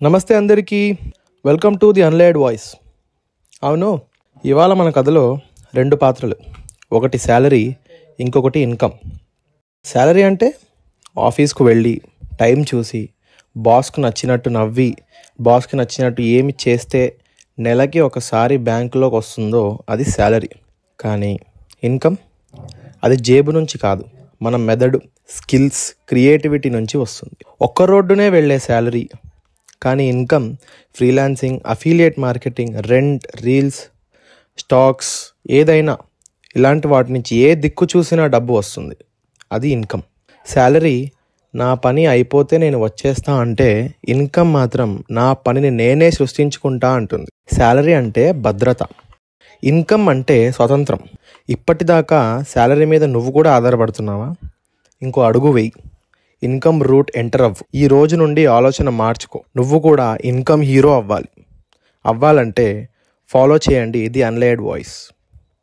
నమస్తే అందరికీ, welcome to the అన్లేడ్ voice. అవును, ఇవాళ మన కథలో రెండు పాత్రలు, ఒకటి శాలరీ, ఇంకొకటి ఇన్కమ్. శాలరీ అంటే ఆఫీస్కు వెళ్ళి టైం చూసి బాస్కు నచ్చినట్టు నవ్వి బాస్కి నచ్చినట్టు ఏమి చేస్తే నెలకి ఒకసారి బ్యాంకులోకి వస్తుందో అది శాలరీ. కానీ ఇన్కమ్ అది జేబు నుంచి కాదు, మన మెదడు, స్కిల్స్, క్రియేటివిటీ నుంచి వస్తుంది. ఒక్క రోడ్డునే వెళ్ళే శాలరీ. కానీ income freelancing, affiliate marketing, rent, reels, stocks, ఏదైనా ఇలాంటి వాటి నుంచి ఏ దిక్కు చూసినా డబ్బు వస్తుంది. అది ఇన్కమ్. శాలరీ నా పని అయిపోతే నేను వచ్చేస్తా అంటే, ఇన్కమ్ మాత్రం నా పనిని నేనే సృష్టించుకుంటా అంటుంది. శాలరీ అంటే భద్రత, ఇన్కమ్ అంటే స్వతంత్రం. ఇప్పటిదాకా శాలరీ మీద నువ్వు కూడా ఆధారపడుతున్నావా? ఇంకో అడుగు వెయ్యి, ఇన్కమ్ రూట్ ఎంటర్ అవ్వు. ఈ రోజు నుండి ఆలోచన మార్చుకో, నువ్వు కూడా ఇన్కమ్ హీరో అవ్వాలి. అవ్వాలంటే ఫాలో చేయండి ది అన్లేడ్ వాయిస్.